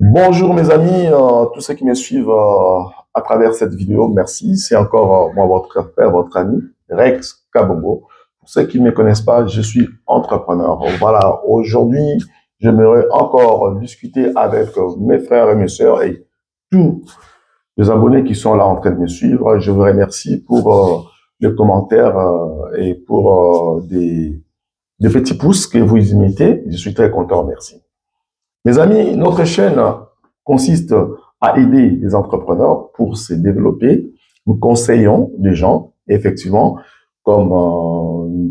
Bonjour mes amis, tous ceux qui me suivent à travers cette vidéo, merci. C'est encore moi, votre frère, votre ami, Rex Kabongo. Pour ceux qui ne me connaissent pas, je suis entrepreneur. Voilà, aujourd'hui, j'aimerais encore discuter avec mes frères et mes sœurs et tous les abonnés qui sont là en train de me suivre. Je vous remercie pour les commentaires et pour des petits pouces que vous y mettez. Je suis très content, merci. Mes amis, notre chaîne consiste à aider les entrepreneurs pour se développer. Nous conseillons les gens, effectivement, comme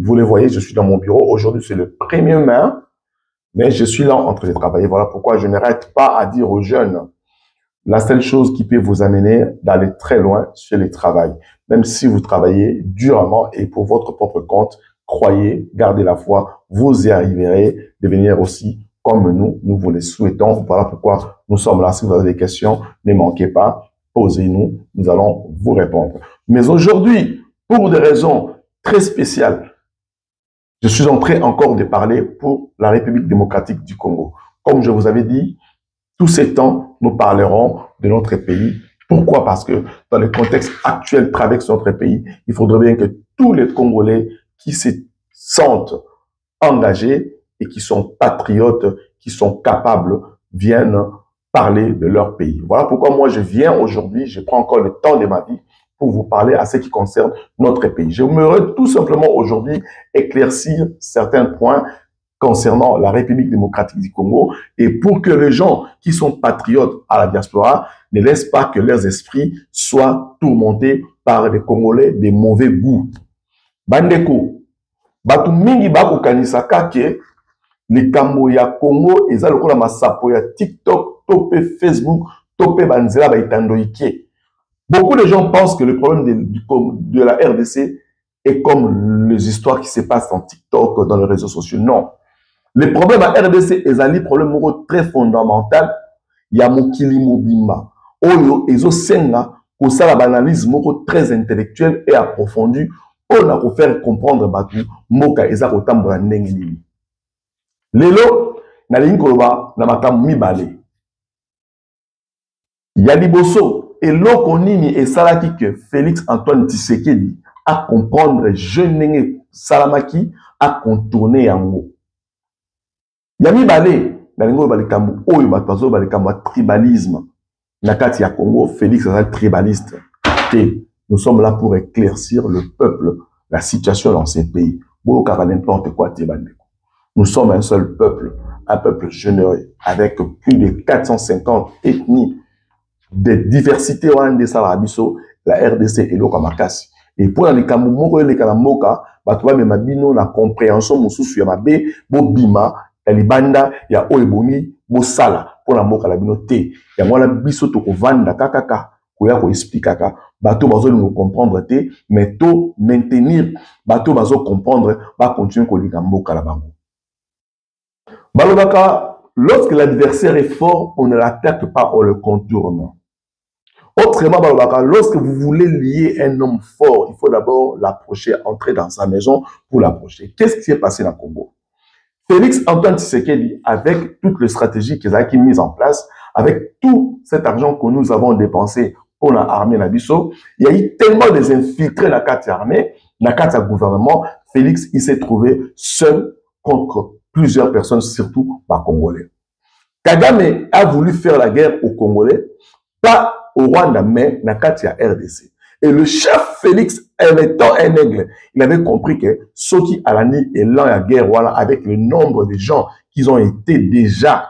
vous le voyez, je suis dans mon bureau. Aujourd'hui, c'est le 1er mai, mais je suis là en train de travailler. Voilà pourquoi je n'arrête pas à dire aux jeunes, la seule chose qui peut vous amener d'aller très loin, c'est le travail. Même si vous travaillez durement et pour votre propre compte, croyez, gardez la foi, vous y arriverez, devenir aussi comme nous vous les souhaitons. Voilà pourquoi nous sommes là. Si vous avez des questions, ne manquez pas, posez-nous, nous allons vous répondre. Mais aujourd'hui, pour des raisons très spéciales, je suis en train encore de parler pour la République démocratique du Congo. Comme je vous avais dit, tous ces temps, nous parlerons de notre pays. Pourquoi? Parce que dans le contexte actuel traverse notre pays, il faudrait bien que tous les Congolais qui se sentent engagés et qui sont patriotes, qui sont capables, viennent parler de leur pays. Voilà pourquoi moi je viens aujourd'hui, je prends encore le temps de ma vie pour vous parler à ce qui concerne notre pays. J'aimerais tout simplement aujourd'hui éclaircir certains points concernant la République démocratique du Congo et pour que les gens qui sont patriotes à la diaspora ne laissent pas que leurs esprits soient tourmentés par des Congolais de mauvais goût. Bandeko, batu mingi bako kanisaka ke likambo ya Congo eza lokola masapo ya TikTok, topé Facebook, topé banzela baitando ikie. Beaucoup de gens pensent que le problème de la RDC est comme les histoires qui se passent en TikTok, dans les réseaux sociaux. Non. Le problème à RDC est un problème très fondamental. Il y a mokili mobimba. Oyo ezo senga ko sala analyse moko très intellectuelle et approfondie on a faire comprendre batu moka eza ko tambola ndenge nini. Lelo na lingi koloba na makambo mibale. Ya liboso eloko nini esalaki que Félix Antoine Tshisekedi a comprendre jeune salamaki a contourner yango. Ya mibale na lingo balikambo oyo batazo balikambo tribalisme na kati ya Congo. Félix est un tribaliste. Nous sommes là pour éclaircir le peuple, la situation dans ces pays. N'importe quoi. Nous sommes un seul peuple, un peuple généreux avec plus de 450 ethnies, de diversité la RDC et l'Okamakasi. Et pour les Kamumoko et les Kalamoka, batouba me mabino na compréhension mususu ya mabe bo bima ya libanda ya oeboni bo sala pour la moka la bino te ya mwana biso to kovanda kakaka koya ko expliquer bato bazo nous comprendre te mais to maintenir bato bazo comprendre ba continuer ko lika mboka la bango. Balobaka, lorsque l'adversaire est fort, on ne l'attaque pas, on le contourne. Autrement, lorsque vous voulez lier un homme fort, il faut d'abord l'approcher, entrer dans sa maison pour l'approcher. Qu'est-ce qui s'est passé dans le Congo? Félix Antoine Tshisekedi, avec toutes les stratégies qu'il a mises en place, avec tout cet argent que nous avons dépensé pour l'armée Nabiso, il y a eu tellement des infiltrés dans la carte armée, dans la carte gouvernement, Félix, il s'est trouvé seul contre plusieurs personnes, surtout par Congolais. Kagame a voulu faire la guerre aux Congolais, pas au Rwanda, mais dans la RDC. Et le chef Félix, étant un aigle, il avait compris que ceux qui Alani et là la guerre, voilà, avec le nombre de gens qui ont été déjà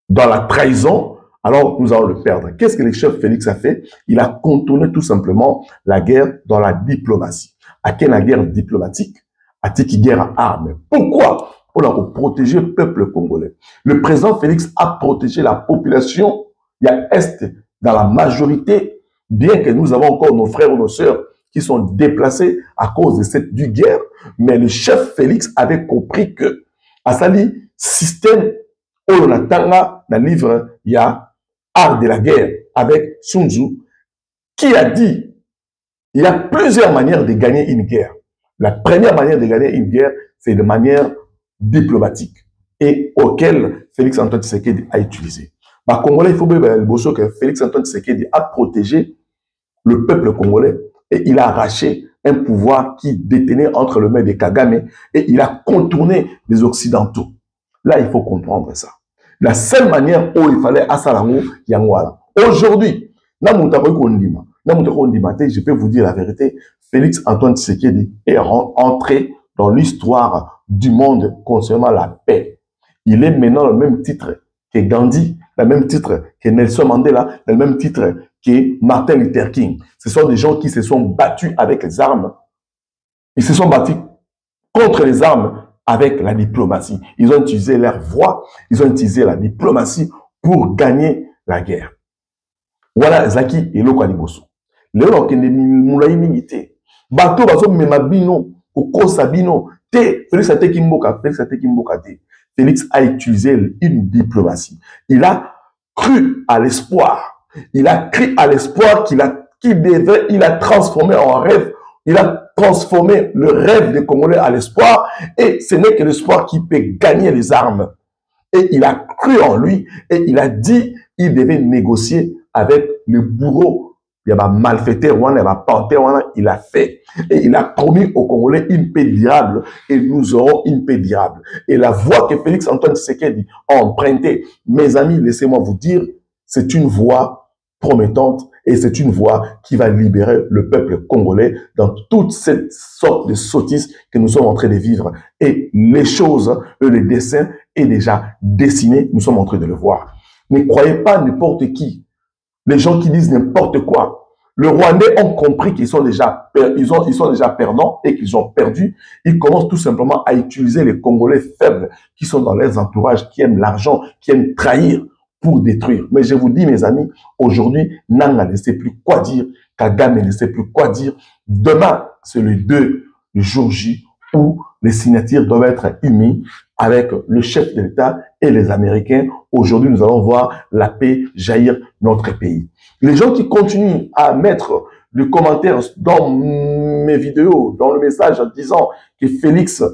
dans la trahison, alors nous allons le perdre. Qu'est-ce que le chef Félix a fait? Il a contourné tout simplement la guerre dans la diplomatie. À quelle la guerre diplomatique? À qui guerre à armes. Pourquoi? Pour protéger le peuple congolais. Le président Félix a protégé la population. Il y a Est dans la majorité, bien que nous avons encore nos frères ou nos sœurs qui sont déplacés à cause de cette guerre. Mais le chef Félix avait compris que à Sali, système où on attend dans le livre, il y a Art de la guerre avec Sun Tzu qui a dit il y a plusieurs manières de gagner une guerre. La première manière de gagner une guerre, c'est de manière diplomatique et auquel Félix Antoine Tshisekedi a utilisé. Bah, Congolais, il faut bien que Félix Antoine Tshisekedi a protégé le peuple congolais et il a arraché un pouvoir qui détenait entre les mains de Kagame et il a contourné les Occidentaux. Là, il faut comprendre ça. La seule manière où il fallait à Salango, Yangwala. Aujourd'hui, je peux vous dire la vérité, Félix Antoine Tshisekedi est entré dans l'histoire du monde concernant la paix. Il est maintenant le même titre que Gandhi, le même titre que Nelson Mandela, le même titre que Martin Luther King. Ce sont des gens qui se sont battus avec les armes. Ils se sont battus contre les armes avec la diplomatie. Ils ont utilisé leur voix, ils ont utilisé la diplomatie pour gagner la guerre. Voilà Zaki et Loko Aliboso. Léo Kende Moulaï Mingite. Bato Bazo Memabino, Oko Sabino, Te, Félix Atekimboka, Félix Atekimboka Te. Félix a utilisé une diplomatie. Il a cru à l'espoir. Il a cru à l'espoir il a transformé en rêve. Il a transformé le rêve des Congolais à l'espoir. Et ce n'est que l'espoir qui peut gagner les armes. Et il a cru en lui. Et il a dit qu'il devait négocier avec le bourreau. Il y a un malfaiteur, il y a un panthère, il a fait. Et il a promis aux Congolais une paix durable. Et nous aurons une paix durable. Et la voie que Félix Antoine Tshisekedi a empruntée, mes amis, laissez-moi vous dire, c'est une voie promettante et c'est une voie qui va libérer le peuple congolais dans toute cette sorte de sottise que nous sommes en train de vivre. Et les choses, le dessin est déjà dessiné, nous sommes en train de le voir. Ne croyez pas n'importe qui. Les gens qui disent n'importe quoi. Les Rwandais ont compris qu'ils sont déjà perdants et qu'ils ont perdu. Ils commencent tout simplement à utiliser les Congolais faibles qui sont dans leurs entourages, qui aiment l'argent, qui aiment trahir pour détruire. Mais je vous dis, mes amis, aujourd'hui, Nanga ne sait plus quoi dire, Kagame ne sait plus quoi dire. Demain, c'est le 2, le jour J, où les signatures doivent être émises avec le chef de l'État et les Américains. Aujourd'hui, nous allons voir la paix jaillir notre pays. Les gens qui continuent à mettre le commentaire dans mes vidéos, dans le message en disant que Félix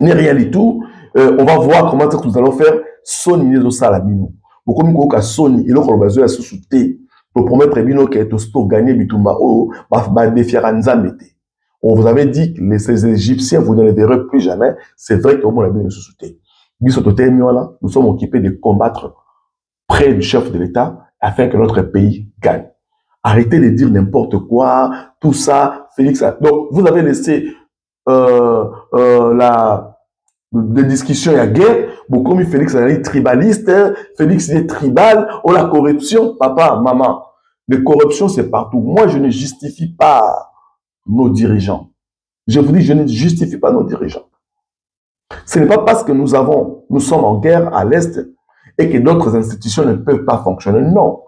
n'est rien du tout, on va voir comment nous allons faire Soni les Osalabino. Beaucoup de Soni, il a besoin de se soutenir pour promettre Bino qui est au gagner Bitumba ou Nzambete. On vous avait dit que les Égyptiens, vous ne les verrez plus jamais. C'est vrai qu'au moins la Bible se soutient. Nous sommes occupés de combattre près du chef de l'État afin que notre pays gagne. Arrêtez de dire n'importe quoi, tout ça, Félix. Donc, vous avez laissé des discussions à guerre. Beaucoup comme Félix est tribaliste, Félix est tribal, oh la corruption, papa, maman. La corruption, c'est partout. Moi, je ne justifie pas nos dirigeants. Je vous dis, je ne justifie pas nos dirigeants. Ce n'est pas parce que nous sommes en guerre à l'Est et que d'autres institutions ne peuvent pas fonctionner. Non.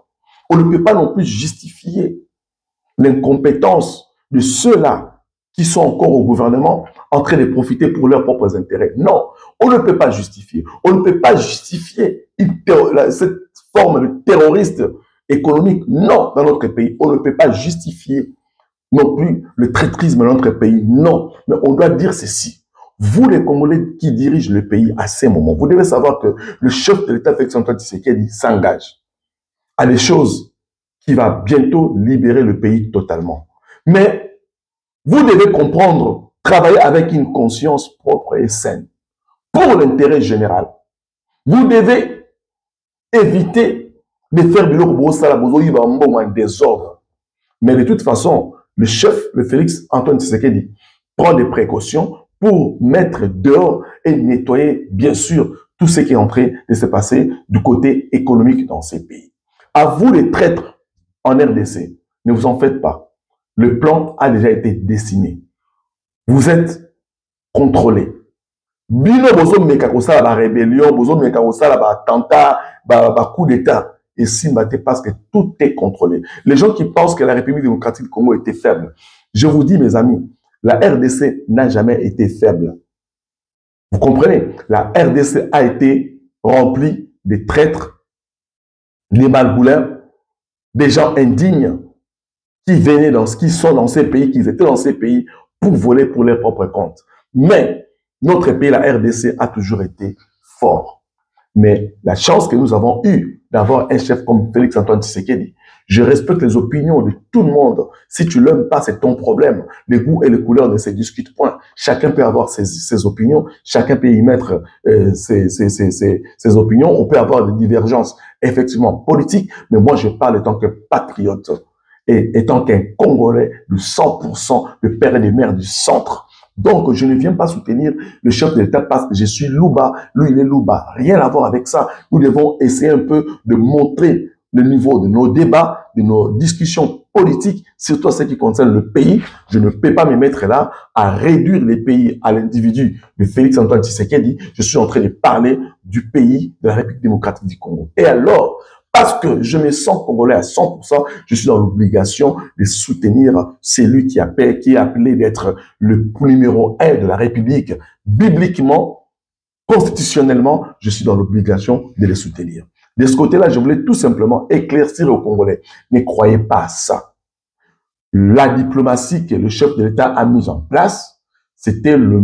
On ne peut pas non plus justifier l'incompétence de ceux-là qui sont encore au gouvernement en train de profiter pour leurs propres intérêts. Non. On ne peut pas justifier. On ne peut pas justifier cette forme de terroriste économique. Non, dans notre pays. On ne peut pas justifier non plus le traîtrisme dans notre pays. Non. Mais on doit dire ceci. Vous, les Congolais qui dirigent le pays à ces moments, vous devez savoir que le chef de l'État, Félix Antoine Tshisekedi, s'engage à des choses qui vont bientôt libérer le pays totalement. Mais vous devez comprendre, travailler avec une conscience propre et saine pour l'intérêt général. Vous devez éviter de faire un désordre. Mais de toute façon, le chef, le Félix Antoine Tshisekedi, prend des précautions pour mettre dehors et nettoyer, bien sûr, tout ce qui est en train de se passer du côté économique dans ces pays. À vous les traîtres en RDC, ne vous en faites pas. Le plan a déjà été dessiné. Vous êtes contrôlés. Bino bozo mekakosala la rébellion, bozo mekakosala la attentat, ba coup d'état. Et si parce que tout est contrôlé. Les gens qui pensent que la République démocratique du Congo était faible, je vous dis, mes amis, la RDC n'a jamais été faible. Vous comprenez? La RDC a été remplie de traîtres, des malgoulins, des gens indignes qui venaient qui sont dans ces pays, qui étaient dans ces pays pour voler pour leur propre compte. Mais notre pays, la RDC, a toujours été fort. Mais la chance que nous avons eue d'avoir un chef comme Félix-Antoine Tshisekedi, je respecte les opinions de tout le monde. Si tu l'aimes pas, c'est ton problème. Les goûts et les couleurs ne se discutent point. Chacun peut avoir ses opinions, chacun peut y mettre ses opinions. On peut avoir des divergences, effectivement, politiques, mais moi, je parle en tant que patriote et étant qu'un Congolais de 100%, le père et les mères du centre. Donc, je ne viens pas soutenir le chef de l'État parce que je suis Louba, lui, il est Louba. Rien à voir avec ça. Nous devons essayer un peu de montrer le niveau de nos débats, de nos discussions politiques, surtout ce qui concerne le pays. Je ne peux pas me mettre là à réduire les pays à l'individu de Félix-Antoine Tshisekedi. Je suis en train de parler du pays de la République démocratique du Congo. Et alors, parce que je me sens congolais à 100%, je suis dans l'obligation de soutenir celui qui est appelé d'être le numéro 1 de la République. Bibliquement, constitutionnellement, je suis dans l'obligation de les soutenir. De ce côté-là, je voulais tout simplement éclaircir aux Congolais. Ne croyez pas à ça. La diplomatie que le chef de l'État a mise en place, c'était une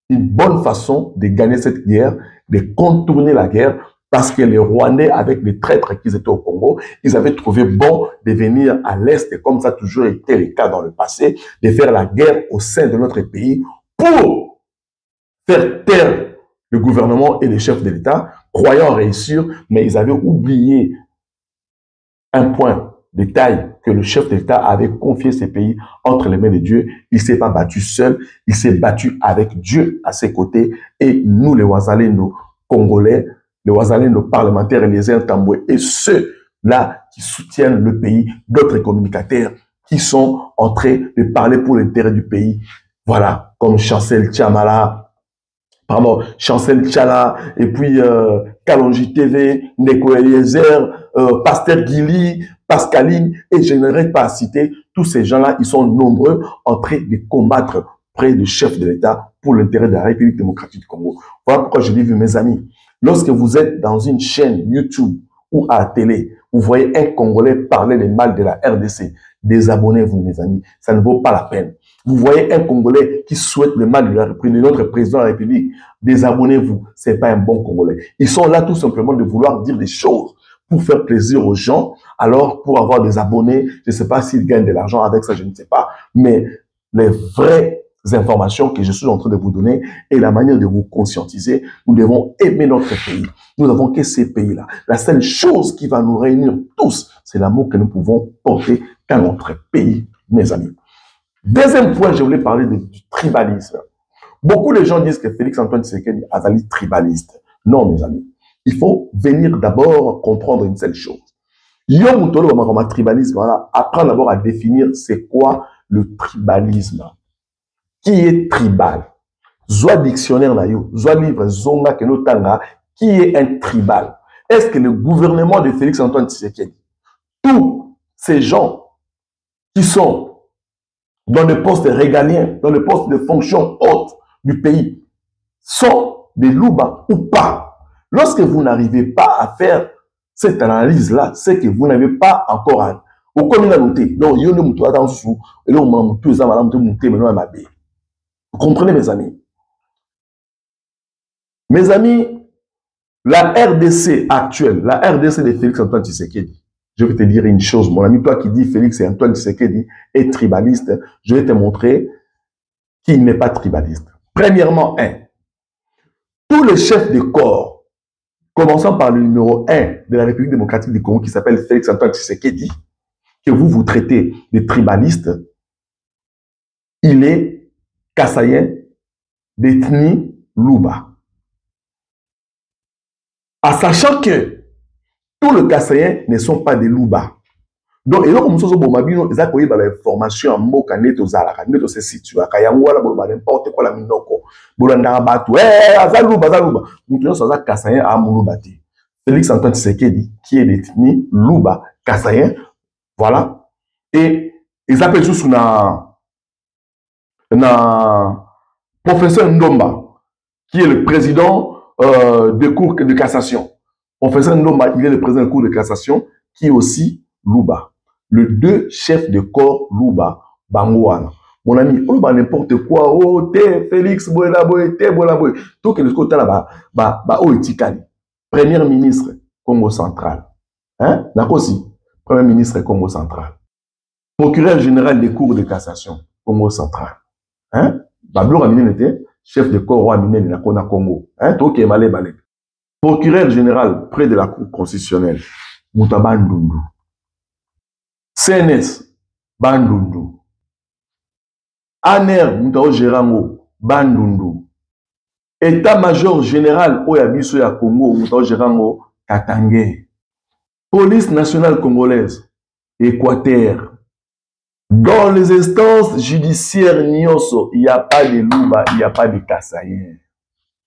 bonne façon de gagner cette guerre, de contourner la guerre, parce que les Rwandais, avec les traîtres qui étaient au Congo, ils avaient trouvé bon de venir à l'Est, et comme ça a toujours été le cas dans le passé, de faire la guerre au sein de notre pays pour faire taire le gouvernement et les chefs de l'État, croyant réussir, mais ils avaient oublié un point de taille que le chef de l'État avait confié ces pays entre les mains de Dieu. Il ne s'est pas battu seul, il s'est battu avec Dieu à ses côtés. Et nous, les Wazalendo congolais, les Wazalendo parlementaires et les Intamboué, et ceux-là qui soutiennent le pays, d'autres communicateurs qui sont en train de parler pour l'intérêt du pays. Voilà, comme Chancel Tchamala, Chancel Tchala, et puis Kalonji TV, Neko Eliezer, Pasteur Guili, Pascaline, et je n'arrête pas à citer, tous ces gens-là, ils sont nombreux en train de combattre près du chef de l'État pour l'intérêt de la République démocratique du Congo. Voilà pourquoi je dis, mes amis, lorsque vous êtes dans une chaîne YouTube ou à la télé, vous voyez un Congolais parler des mal de la RDC, désabonnez-vous, mes amis, ça ne vaut pas la peine. Vous voyez un Congolais qui souhaite le mal de notre président de la République, désabonnez-vous, c'est pas un bon Congolais. Ils sont là tout simplement de vouloir dire des choses pour faire plaisir aux gens, alors pour avoir des abonnés, je ne sais pas s'ils gagnent de l'argent avec ça, je ne sais pas, mais les vraies informations que je suis en train de vous donner et la manière de vous conscientiser, nous devons aimer notre pays. Nous n'avons que ces pays-là. La seule chose qui va nous réunir tous, c'est l'amour que nous pouvons porter dans notre pays, mes amis. Deuxième point, je voulais parler du tribalisme. Beaucoup de gens disent que Félix-Antoine Tshisekedi est un tribaliste. Non, mes amis. Il faut venir d'abord comprendre une seule chose. Tribalisme, voilà, apprendre d'abord à définir c'est quoi le tribalisme. Qui est tribal? Zoa dictionnaire na yo, zoa livre zonga kenotanga, qui est un tribal? Est-ce que le gouvernement de Félix-Antoine Tshisekedi, tous ces gens qui sont dans le poste régalien, dans le poste de fonction haute du pays, sont des louba ou pas? Lorsque vous n'arrivez pas à faire cette analyse-là, c'est que vous n'avez pas encore au communauté. Donc, il y a une moutoire dans sous, et là, on peut vous comprenez, mes amis? Mes amis, la RDC actuelle, la RDC de Félix-Antoine Tshisekedi, je vais te dire une chose, mon ami, toi qui dis Félix et Antoine Tshisekedi est tribaliste, je vais te montrer qu'il n'est pas tribaliste. Premièrement, tous les chefs de corps, commençant par le numéro 1 de la République démocratique du Congo qui s'appelle Félix-Antoine Tshisekedi, que vous traitez de tribaliste, il est kassaïen d'ethnie Louba. En sachant que tous les kassaïens ne sont pas des Louba. Donc, et là, comme ça, ils ont eu des formations en mots, quand ils se situent, n'importe quoi, la minoko, Félix-Antoine Tshisekedi, qui est d'ethnie Louba, kassaïen, voilà, et ils appellent juste na professeur Ndomba, qui est le président de cour de cassation. Professeur Ndomba, il est le président de cour de cassation, qui est aussi Louba. Les deux chefs de corps Louba, Bangouana. Mon ami, on va n'importe quoi. Oh, t'es Félix Boelaboy, t'es Boelaboy. Tout que le côté là, oh, etikali. Premier ministre Congo central. Hein? Nakosi, Premier ministre Congo central. Procureur général des cours de cassation Congo central. Hein? Bablo Amine était chef de corps roi Amine de la Congo. Hein? Tout qui est malé balé. Procureur général près de la cour constitutionnelle. Moutaba Ndundu. CNS Bandundu. ANER Moutao Gerango Bandundu. État-major général Oyabiso ya Congo Moutao Gerango Katangé. Police nationale congolaise Équateur. Dans les instances judiciaires Nyonso, il n'y a pas de louba, il n'y a pas de kassaïen.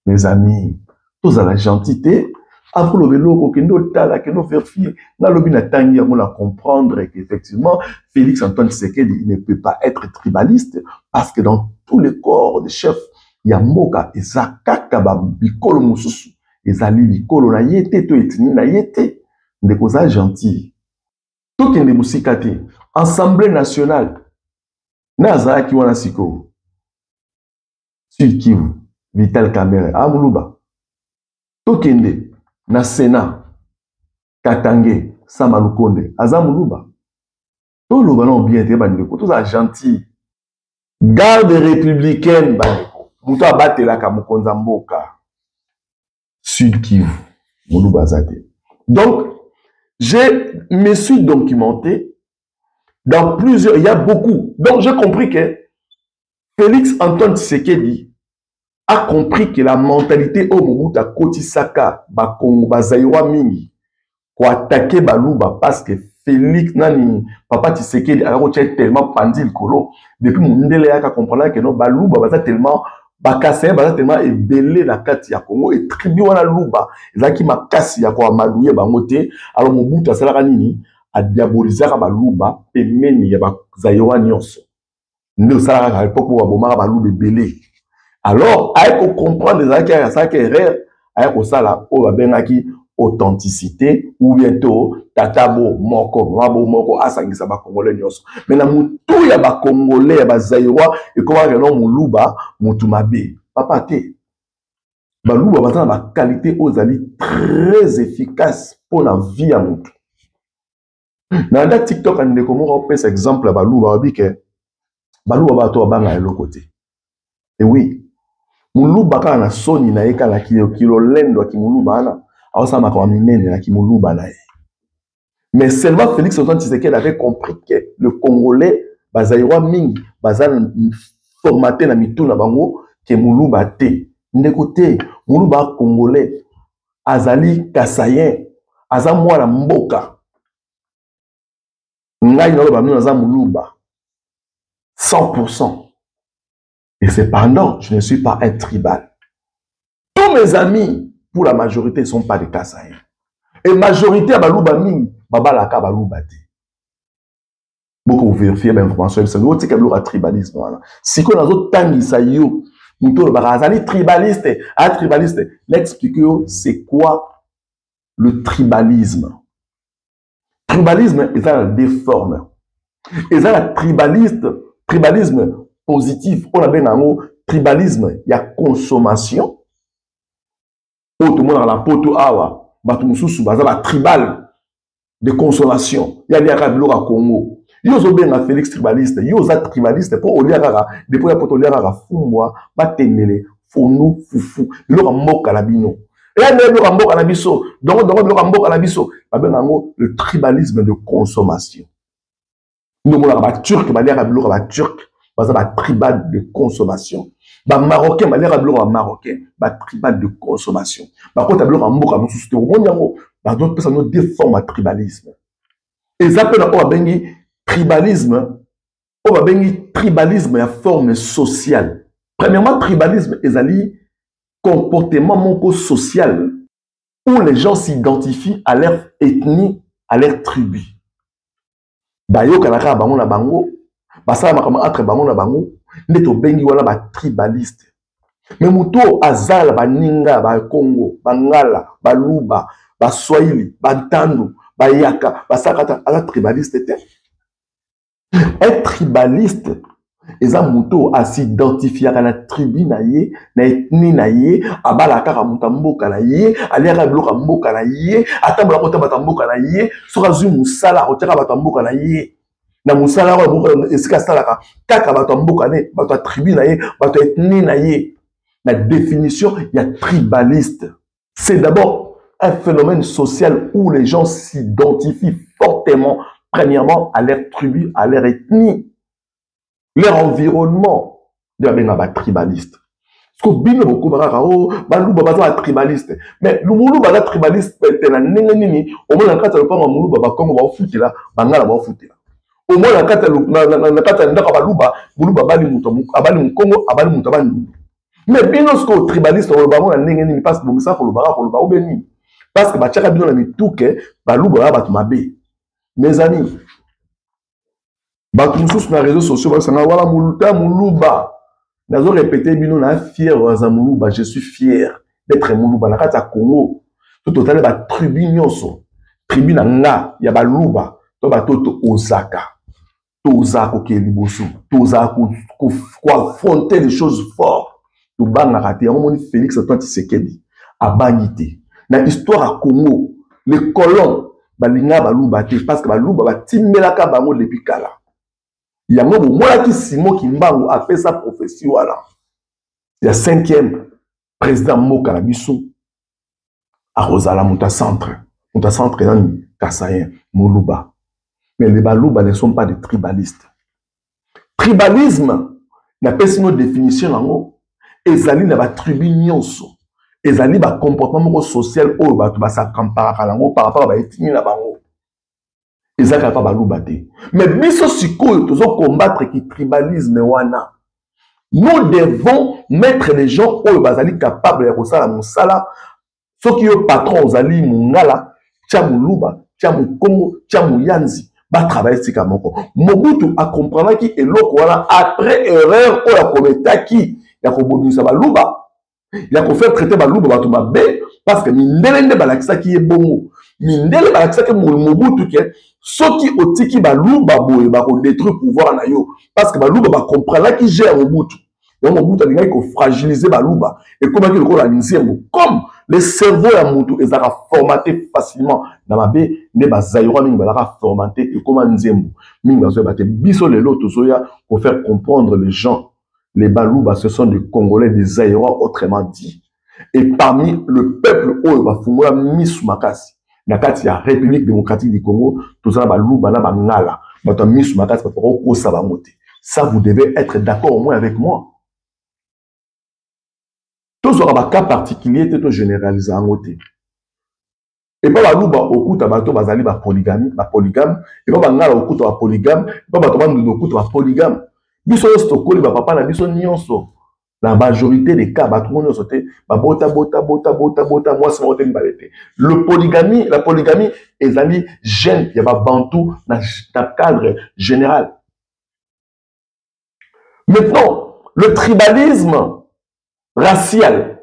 Mes amis, tous à la gentillité, après le vélo, que nous tala, que nous faire fier, nous allons comprendre qu'effectivement, Félix Antoine Tshisekedi ne peut pas être tribaliste parce que dans tous les corps de chefs, il y a Moka, et Zakaka, Bikolo Moussousou, et Zali Bikolo, na yete, to etini, na yete, de causes gentilles. Tout qui est de Assemblée nationale, Naza qui wana siko, Sud Kivu, Vital Kamerhe, Amuluba, tout qui est na Sénat, Katangé, Samalukonde, Azamuluba, tout le ballon bien été baniko, tout ça gentil. Garde républicaine baniko, Mouto abate la Kamukonza Mboka, Sud Kivu, Muluba Zate. Donc, je me suis documenté dans plusieurs, il y a beaucoup. Donc, j'ai compris que Félix Antoine Tshisekedi a compris que la mentalité au Mobutu Kotisaka, Bakongo, Bazaïwa Mingi, pour attaquer Balouba parce que Félix Nani, Papa Tshisekedi a tellement pandil kolo. Depuis mon ndele a compris que non, Balouba, Baza tellement, Bakassé, Baza tellement ébélé la carte ya Congo et tribu wana Louba. Et qui m'a cassé ya quoi Madouye Bangote. Alors Mobutu a Salaranini a diabolisé à Balouba et meni ya Bazaïwa Nyonso. Nous savons à l'époque où Abomar Balouba ébélé. Alors, il faut comprendre les acquis à ça qui est rare, il faut ça là, on va bien acquis authenticité ou bientôt tatabo moko mabo moko asangisa ba congolais nyonso. Mais na mutu ya ba congolais ya ba zaïwa et comment renom muluba mutu mabe. Papa te. Ba luba ba ba qualité aux ali très efficace pour la vie à mutu. Na da TikTok ande komo on pèse exemple ba luba ba que ba luba ba to banga le côté. Et oui, muluba ka na soni na eka la kilo lendo ki muluba na ça m'a mais seulement Félix Antoine Tshisekedi avait compris que le Congolais, Bazaïwa Ming, Bazan formaté na mitou na bango, que Moulouba te. N'écoutez, Moulouba Congolais, Azali Kassayen, Azamwa la Mboka. Ngai na ba mino Moulouba. 100%. Et cependant, je ne suis pas un tribal. Tous mes amis, pour la majorité, ne sont pas des Kassaïens. Et majorité à Balouba Ming, Babalaka Balouba te. Beaucoup vérifier l'information, c'est l'autre qui a tribalisme. Si on a d'autres tangi ça yo, nous bazali tribaliste, à tribaliste, l'expliquer c'est quoi le tribalisme. Tribalisme est à des formes. Et ça la tribalisme positif, on a bien un mot tribalisme, il y a consommation. Tout le monde a la poto awa, batumususu bazala tribal de consommation. Il y a des arabes à Congo. Yo zo benga Félix tribaliste, yo za tribaliste pour oliara depuis ya poto oliara fumwa batemele fonu fufu lo mboka la bino. Et là lo mboka la biso, donc lo mboka la biso, ba benga ngo le tribalisme de consommation. Nous on ba turc ba liara lo ba turc, ba tribal de consommation. Ba marocain ba liara lo marocain, ba tribal de consommation. Ba ko tablo mboka mususu te monde yango, ba d'autres personnes no déforme tribalisme. Et ça peut na bengi tribalisme, on va bien tribalisme à forme sociale. Premièrement, tribalisme est un comportement social où les gens s'identifient à leur ethnie, à leur tribu. Bayo kanaka bango na bango, basala makama entre bango na bango, neto bengi wala ba tribaliste. Mais muto azala ba ninga ba Congo, bangala, ba luba, ba swahili, ba tandu, ba yaka, ba sakata ala tribaliste te. Un tribaliste eza moto a s'identifier à la tribu na ye, na ethnie na ye, abala kaka muta mboka na ye, aliaka bloka mboka na ye, atambola kota bata mboka na ye, soka zui musala otiaka bata mboka na ye. Na musala wa mboka esika salaka kaka bata mboka ne, bata tribu na ye, bata ethnie na ye. La définition, il y a tribaliste. C'est d'abord un phénomène social où les gens s'identifient fortement, premièrement, à leur tribu, à leur ethnie, leur environnement. Il y a un tribaliste. Parce que bien beaucoup de tribaliste. Mais le moulou bala tribaliste, c'est la nénénini. Au moins, quand le parent moulou baba comme on va foutre là, bangala va foutre là. Au moins, quand le kata ndaka baluba, moulou baba li muto, abali mukongo, abali muto abali. Mais bien lorsque tribaliste, on va voir nénénini parce que ça pour le bara pour le bara béni. Parce que bachaka bino na mituke, baluba ba tumabe. Mes amis, batumous sur les réseaux sociaux, parce que voilà mouluta mouluba. Nazo répété bino na fier za mouluba, je suis fier d'être mouluba na kata Congo. Tout total ba tribu nyonso. Tribu na nga ya baluba, to ba toto Osaka. Toza ko ke liboso, toza ko affronter les choses fortes. To banga raté, on Félix Antoine Tshisekedi a banité. Na histoire à Congo, les colons balinga baluba te parce que baluba ba timelaka bango depuis kala. Il y a un moi qui Simon Kimbangu a fait sa prophétie voilà. Il y a 5e président Moka Labiso à Rosala Mouta Centre dans Kassayen, Moluba. Mais les Balouba ne sont pas des tribalistes. Tribalisme n'a pas une définition en haut. Ezali n'a pas tribu nyonso. Ezali ba comportement social ou ba sa campara par rapport à ethnie na bango. Ezaka pa baluba te. Mais biso sikoyo tozo combattre qui tribalisme wana. Nous devons mettre les gens au bazali capable de resala musala. Ceux qui ont patron ozali mungala, tia muluba, tia mukongo, tia muyanzi, ba travailler sika moko. Mobutu a comprendre qui eloko wana après erreur o ya kometaki ya kobonisa baluba. Il a ko faire traiter baluba bato mabe parce que mindele balakisa ki ebongo. Mindele balakisa ke Mobutu ke soki otiki baluba boye ba ko détruire pouvoir na yo parce que baluba ba comprendre qui gère Mobutu. Donc Mobutu a ko fragiliser baluba et comment qu'il ko la nzembo comme le cerveau ya Mobutu ezaka formaté facilement na mabe ne ba zaïro mingi balaka formaté et comment nzembo mingi bazo ba te biso lelo tozoya pour faire comprendre les gens. Les baluba ce sont des Congolais des Zaïrois autrement dit. Et parmi le peuple oyo fumura misu makasi na kati ya République démocratique du Congo, tous les baluba na bangala, bato misu makasi bato ko sabamote. Ça vous devez être d'accord au moins avec moi. Tous les cas particuliers te généralisé en côté. Et pas baluba okuta bato bazali ba polygame, et pas bangala okuta ba polygame, et pas bato bandu okuta ba polygame. Biso stokoli ba papa na biso nyonso. La majorité des cas, bota, moi c'est mon balete. La polygamie est ami jeune, il y a pas bantou dans le cadre général. Maintenant, le tribalisme racial,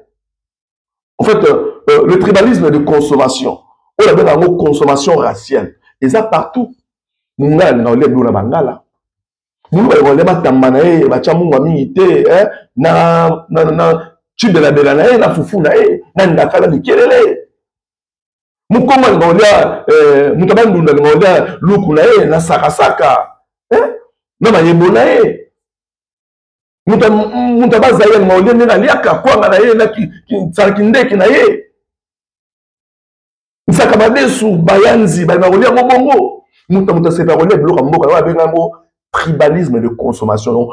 en fait, le tribalisme de consommation, on appelle un mot consommation raciale, et ça partout. Nous avons nous avons tambanae bachamunga mingi na tube la belanae na fufu nae na ndakala likelele mukoma ngolia mutabandunda ngolia luku nae na sakasaka na mayembo nae mutabazaya ngolia na liaka kwanga nae na kindeki nae nsaka badesu bayanzi ba ngolia ngobongo mutasepa ngolia bloka mboka na benga ngo tribalisme de consommation,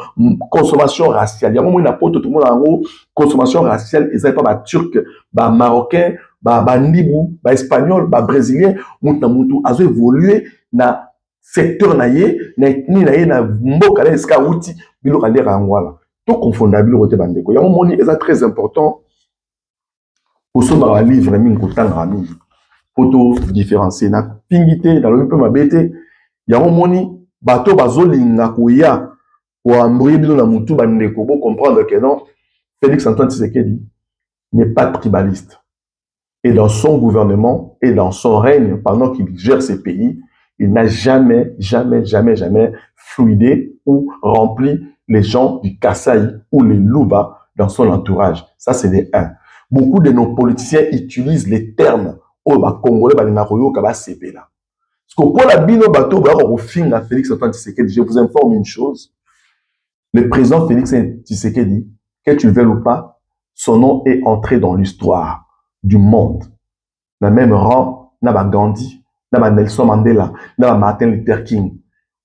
consommation raciale. Il y a un moment où tout le monde a une consommation raciale, ils n'ont pas de turc, de marocain, de nibou, de espagnol, de brésilien, ils ont évolué dans le secteur, dans l'ethnie, dans le mboka, dans le outil, ils ont été tout confondable. Il y a un moment où c'est très important pour ce livre, pour différencier. Dans le peu ma bête, il y a un moment bato bazolinga koya ko ambouiller bino na mutu bandeko bo comprendre que non Félix Antoine Tshisekedi n'est pas tribaliste et dans son gouvernement et dans son règne pendant qu'il gère ces pays il n'a jamais fluidé ou rempli les gens du Kasaï ou les Luba dans son entourage. Ça, c'est les 1. Beaucoup de nos politiciens utilisent les termes oh, bah, Congolais, bah, les Naroyo, Kaba, CP là. Parce que pour la bino bateau, bah, au fin à Félix Antoine Tshisekedi, je vous informe une chose. Le président Félix Tshisekedi, que tu le veuilles ou pas, son nom est entré dans l'histoire du monde. Dans le même rang, n'a pas Gandhi, n'a pas Nelson Mandela, n'a pas Martin Luther King.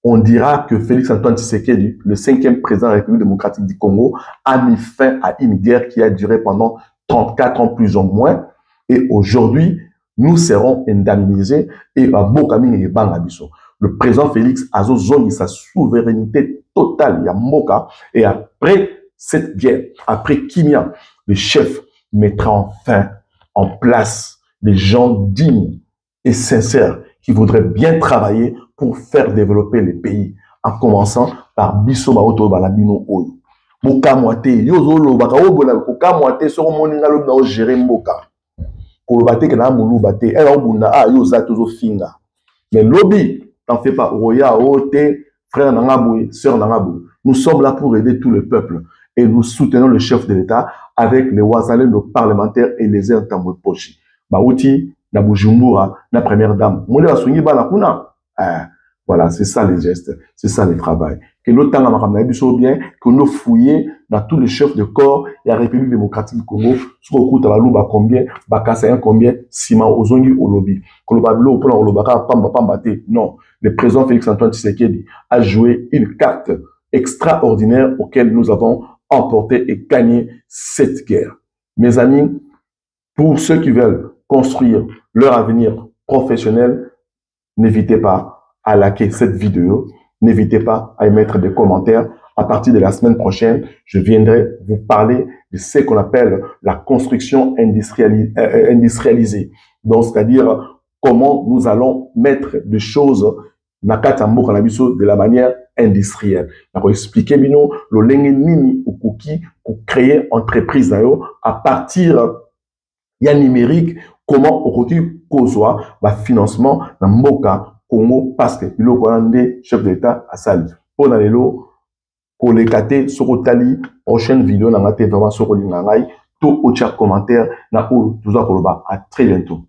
On dira que Félix Antoine Tshisekedi, le 5e président de la République démocratique du Congo, a mis fin à une guerre qui a duré pendant 34 ans plus ou moins. Et aujourd'hui, nous serons indemnisés et le président Félix a zongi sa souveraineté totale, Moka. Et après cette guerre, après Kimia, le chef mettra enfin en place des gens dignes et sincères qui voudraient bien travailler pour faire développer les pays, en commençant par Bisso Baoto Balabino Oyo. Moka Moite, Yozolo Bakaobola, Koka Moite, Soromoninga Lobna gérer Moka. Kolobate Kana Moulou Bate, El Obunda, Ah, Yoza Tozo Finga. Mais lobby, t'en fais pas, Roya, Ote, frère Nangaboué, sœur Nangaboué. Nous sommes là pour aider tout le peuple et nous soutenons le chef de l'État avec les Ouazalais, nos parlementaires et les Intambo Pochi. Baouti, na Bujumbura, la première dame. Voilà, c'est ça les gestes, c'est ça le travail. Que nous temps bien, que nous fouillons dans tous les chefs de corps et la République démocratique du Congo, sur le coup de la combien, Bakassayan combien, Sima Ozongi au lobby. Non, le président Félix Antoine Tshisekedi a joué une carte extraordinaire auquel nous avons emporté et gagné cette guerre. Mes amis, pour ceux qui veulent construire leur avenir professionnel, n'hésitez pas à liker cette vidéo. N'hésitez pas à y mettre des commentaires. À partir de la semaine prochaine, je viendrai vous parler de ce qu'on appelle la construction industrialisée. Donc, c'est-à-dire comment nous allons mettre des choses de la manière industrielle. Pour expliquer le nini ou cookie pour créer entreprise à partir il numérique, comment on continue causoa financement dans Mboka Congo parce que le chef d'État a sali. Pour aller là, pour les cater sur Otali, prochaine vidéo, on a vraiment sur le tout au chat commentaire, na ou tout ça à très bientôt.